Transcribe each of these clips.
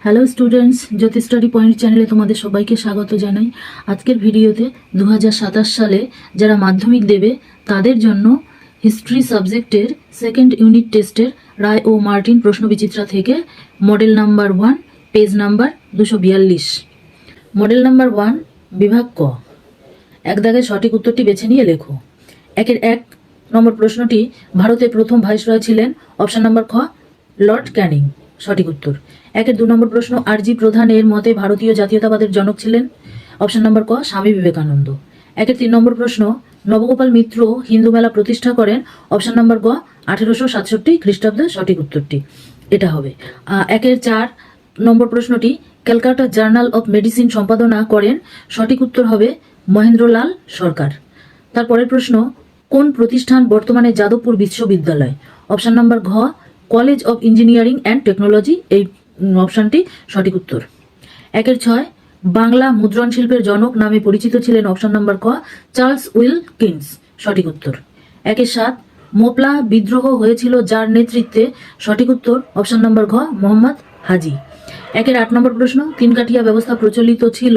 Hello students, জ্যোতি study point চ্যানেলে তোমাদের সবাইকে স্বাগত জানাই। আজকের ভিডিওতে 2027 সালে যারা মাধ্যমিক দেবে তাদের জন্য হিস্ট্রি সাবজেক্টের সেকেন্ড ইউনিট টেস্টের রায় ও মার্টিন প্রশ্নবিচিত্রা থেকে model number 1 page number 242। Model number 1 বিভাগ ক। এক দাগে সঠিক উত্তরটি বেছে নিয়ে লেখো। একের 1 নম্বর প্রশ্নটি, ভারতের প্রথম ভাইসরয় ছিলেন? অপশন নাম্বার খ লর্ড ক্যানিং, সঠিক উত্তর। একের 2 নম্বর প্রশ্ন, আর.জি. প্রধানের মতে ভারতীয় জাতীয়তাবাদের জনক ছিলেন? অপশন নাম্বার ক স্বামী বিবেকানন্দ। একের 3 নম্বর প্রশ্ন, নবগোপাল মিত্র হিন্দু মেলা প্রতিষ্ঠা করেন? অপশন নাম্বার গ 1867 খ্রিস্টাব্দে, সঠিক উত্তরটি এটা হবে। একের 4 নম্বর প্রশ্নটি, ক্যালকাটা জার্নাল অফ মেডিসিন সম্পাদনা করেন? সঠিক উত্তর হবে মহেন্দ্রলাল সরকার। তারপরের প্রশ্ন, কোন প্রতিষ্ঠান বর্তমানে যাদবপুর বিশ্ববিদ্যালয়? অপশন নাম্বার ঘ college of engineering and technology, এই অপশনটি সঠিক উত্তর। একের 6 বাংলা মুদ্রণ শিল্পের জনক নামে পরিচিত ছিলেন? অপশন নাম্বার ক চার্লস উইলকিন্স, সঠিক উত্তর। একের 7 মোপলা বিদ্রোহ হয়েছিল যার নেতৃত্বে? সঠিক উত্তর অপশন নাম্বার ঘ মোহাম্মদ হাজি। একের 8 নম্বর প্রশ্ন, 3 কাঠিয়া ব্যবস্থা প্রচলিত ছিল?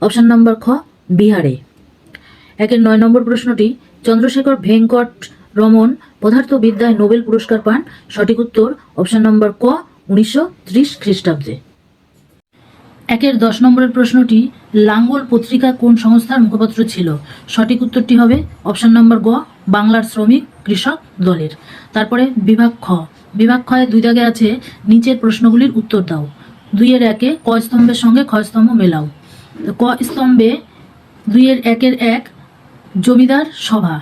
অপশন নাম্বার খ বিহারে। একের 9 নম্বর প্রশ্নটি, চন্দ্রশেখর ভেঙ্কট রমন পদার্থবিদ্যায় নোবেল পুরস্কার পান? সঠিক উত্তর অপশন নম্বর ক 1930 খ্রিস্টাব্দে। একের 10 নম্বরের প্রশ্নটি, লাঙ্গল পত্রিকা কোন সংস্থার মুখপত্র ছিল? সঠিক উত্তরটি হবে অপশন নম্বর গ বাংলার শ্রমিক কৃষক দলের। তারপরে বিভাগ খ। বিভাগ খয়ে 2 দাগে আছে নিচের প্রশ্নগুলির উত্তর দাও। 2-এর 1-এ ক স্তম্ভের সঙ্গে খ স্তম্ভ মেলাও। ক স্তম্ভে 2-এর 1-এর 1 জমিদার সভা,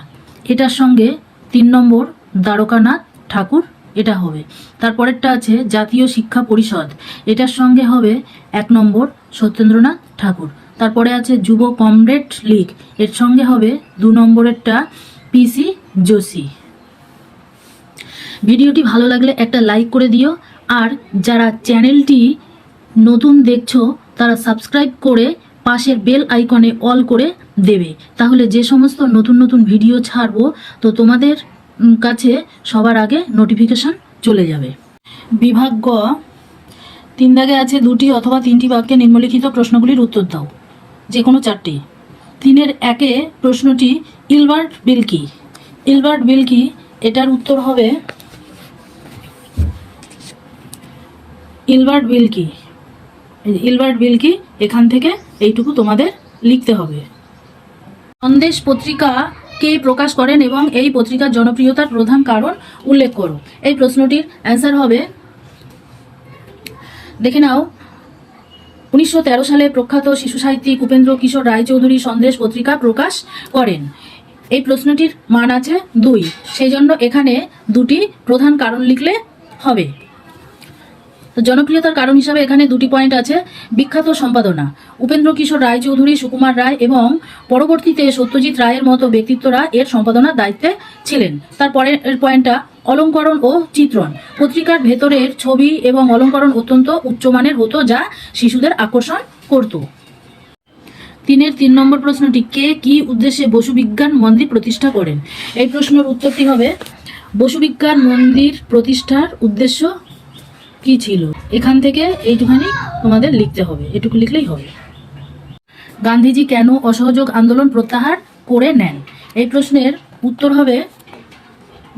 এটার সঙ্গে 3 নম্বর দ্বারকানাথ ঠাকুর, এটা হবে। তারপরেরটা আছে জাতীয় শিক্ষা পরিষদ, এটার সঙ্গে হবে 1 নম্বর সত্যেন্দ্রনাথ ঠাকুর। তারপরে আছে যুব কমরেড লীগ, এর সঙ্গে হবে 2 নম্বরেরটা পিসি যোশী। ভিডিওটি ভালো লাগলে একটা লাইক করে দিও, আর যারা চ্যানেলটি নতুন দেখছো তারা সাবস্ক্রাইব করে পাশের বেল আইকনে অল করে দেবে, তাহলে যে সমস্ত নতুন নতুন ভিডিও ছাড়বো তো তোমাদের কাছে সবার আগে নোটিফিকেশন চলে যাবে। বিভাগ গ 3 দাগে আছে 2টি অথবা 3টি বাক্যে নিম্নলিখিত প্রশ্নগুলির উত্তর দাও, যে কোনো 4টি। 3-এর 1-এ প্রশ্নটি, ইলবার্ট বিল কি? ইলবার্ট বিল কি, এটার উত্তর হবে ইলবার্ট বিল কি। ইলবার্ট বিল কি, এখান থেকে এইটুকু তোমাদের লিখতে হবে। সন্দেশ পত্রিকা কে প্রকাশ করেন এবং এই পত্রিকার জনপ্রিয়তার প্রধান কারণ উল্লেখ করো। এই প্রশ্নটির অ্যান্সার হবে, দেখে নাও, 1913 সালে প্রখ্যাত শিশু সাহিত্যিক উপেন্দ্র কিশোর রায়চৌধুরী সন্দেশ পত্রিকা প্রকাশ করেন। এই প্রশ্নটির মান আছে 2, সেই জন্য এখানে 2টি প্রধান কারণ লিখলে হবে। জনপ্রিয়তার কারণ হিসাবে এখানে 2টি পয়েন্ট আছে। বিখ্যাত সম্পাদনা, উপেন্দ্র কিশোর রায়চৌধুরী, সুকুমার রায় এবং পরবর্তীতে সত্যজিৎ রায়ের মতো ব্যক্তিত্বরা এর সম্পাদনার দায়িত্বে ছিলেন। তারপরের পয়েন্টটা অলঙ্করণ ও চিত্রণ, পত্রিকার ভেতরের ছবি এবং অলঙ্করণ অত্যন্ত উচ্চমানের হতো যা শিশুদের আকর্ষণ করত। 3-এর 3 নম্বর প্রশ্নটি, কে কি উদ্দেশ্যে বসু বিজ্ঞান মন্দির প্রতিষ্ঠা করেন? এই প্রশ্নের উত্তরটি হবে, বসু বিজ্ঞান মন্দির প্রতিষ্ঠার উদ্দেশ্য কি ছিল? এখান থেকে এইটুখানি তোমাদের লিখতে হবে, এটুকু লিখলেই হবে। গান্ধীজি কেন অসহযোগ আন্দোলন প্রত্যাহার করে নেন? এই প্রশ্নের উত্তর হবে,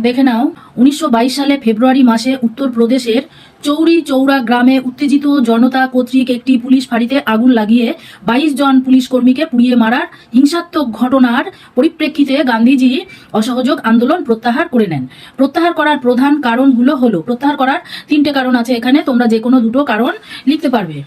দেখে নাও, 1922 সালে ফেব্রুয়ারি মাসে উত্তরপ্রদেশের চৌরি চৌরা গ্রামে উত্তেজিত জনতা কর্তৃক একটি পুলিশ ফাঁড়িতে আগুন লাগিয়ে 22 জন পুলিশ কর্মীকে পুড়িয়ে মারার হিংসাত্মক ঘটনার পরিপ্রেক্ষিতে গান্ধীজি অসহযোগ আন্দোলন প্রত্যাহার করে নেন। প্রত্যাহার করার প্রধান কারণগুলো হলো, প্রত্যাহার করার 3টে কারণ আছে এখানে, তোমরা যে কোনো 2টো কারণ লিখতে পারবে,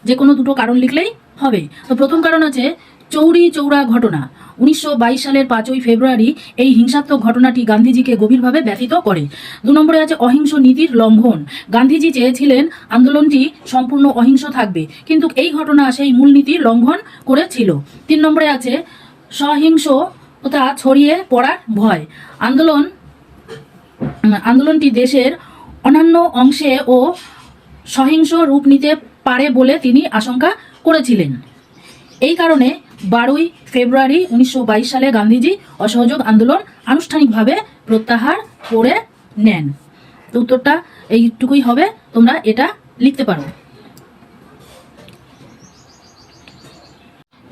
যে কোনো 2টো কারণ লিখলেই হবে। তো প্রথম কারণ আছে চৌরি চৌরা ঘটনা। 1922 সালের 5ই ফেব্রুয়ারি এই হিংসাত্মক ঘটনাটি গান্ধীজিকে গভীরভাবে ব্যথিত করে। 2 নম্বরে আছে অহিংস নীতির লঙ্ঘন। গান্ধীজি চেয়েছিলেন আন্দোলনটি সম্পূর্ণ অহিংস থাকবে, কিন্তু এই ঘটনা সেই মূলনীতির লঙ্ঘন করেছিল। 3 নম্বরে আছে সহিংসতা ছড়িয়ে পড়ার ভয়। আন্দোলনটি দেশের অন্যান্য অংশে ও সহিংস রূপ নিতে পারে বলে তিনি আশঙ্কা করেছিলেন। এই কারণে 12ই ফেব্রুয়ারি 1922 সালে গান্ধীজি অসহযোগ আন্দোলন আনুষ্ঠানিকভাবে প্রত্যাহার করে নেন। উত্তরটা এইটুকুই হবে, তোমরা এটা লিখতে পারো।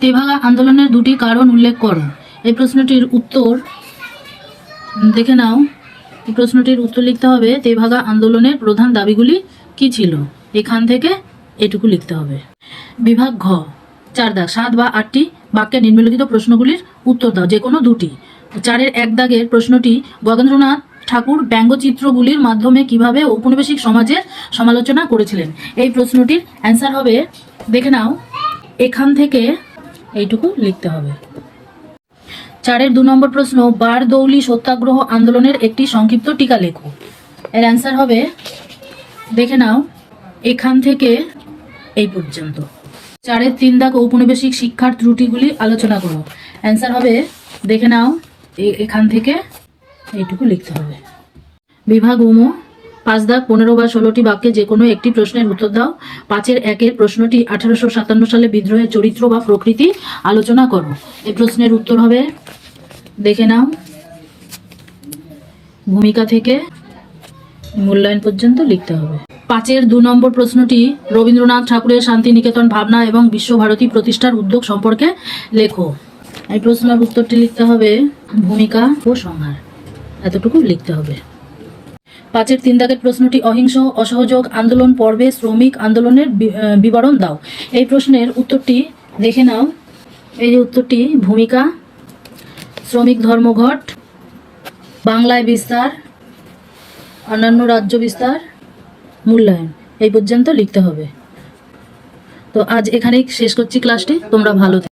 তেভাগা আন্দোলনের দুটি কারণ উল্লেখ করো। এই প্রশ্নটির উত্তর দেখে নাও। এই প্রশ্নটির উত্তর লিখতে হবে তেভাগা আন্দোলনের প্রধান দাবিগুলি কি ছিল। এখান থেকে এটুকু লিখতে হবে। বিভাগ ঘ, 4 দাগ, 7 বা 8টি বাক্যে নিম্নলিখিত প্রশ্নগুলির উত্তর দাও, যে কোনো দুটি। 4-এর 1 দাগের প্রশ্নটি গগেন্দ্রনাথ ঠাকুর ব্যঙ্গচিত্রগুলির মাধ্যমে কিভাবে ঔপনিবেশিক সমাজের সমালোচনা করেছিলেন। এই প্রশ্নটির অ্যান্সার হবে, দেখে নাও, এখান থেকে এইটুকু লিখতে হবে। 4-এর 2 নম্বর প্রশ্ন, বারদৌলি সত্যাগ্রহ আন্দোলনের একটি সংক্ষিপ্ত টিকা লেখো। এর অ্যান্সার হবে, দেখে নাও, এখান থেকে এই পর্যন্ত। 4-এর 3 দাগ, ঔপনিবেশিক শিক্ষার ত্রুটিগুলি আলোচনা করো। অ্যান্সার হবে, দেখে নাও, এখান থেকে এইটুকু লিখতে হবে। বিভাগ উম, 5 দাগ, 15 বা 16টি বাক্যে যে কোনো একটি প্রশ্নের উত্তর দাও। 5-এর 1-এর প্রশ্নটি 1857 সালে বিদ্রোহের চরিত্র বা প্রকৃতি আলোচনা করো। এই প্রশ্নের উত্তর হবে, দেখে নাও, ভূমিকা থেকে মূল্যায়ন পর্যন্ত লিখতে হবে। 5-এর 2 নম্বর প্রশ্নটি রবীন্দ্রনাথ ঠাকুরের শান্তিনিকেতন ভাবনা এবং বিশ্বভারতী প্রতিষ্ঠার উদ্যোগ সম্পর্কে লেখো। এই প্রশ্নের উত্তরটি লিখতে হবে, ভূমিকা ও সংহার, এতটুকু লিখতে হবে। 5-এর 3 দাগের প্রশ্নটি অহিংস অসহযোগ আন্দোলন পর্বে শ্রমিক আন্দোলনের বিবরণ দাও। এই প্রশ্নের উত্তরটি দেখে নাও। এই যে উত্তরটি, ভূমিকা, শ্রমিক ধর্মঘট, বাংলায় বিস্তার, অন্যান্য রাজ্য বিস্তার, মূল্যায়ন, এই পর্যন্ত লিখতে হবে। তো আজ এখানেই শেষ করছি ক্লাসটি। তোমরা ভালো থেকো।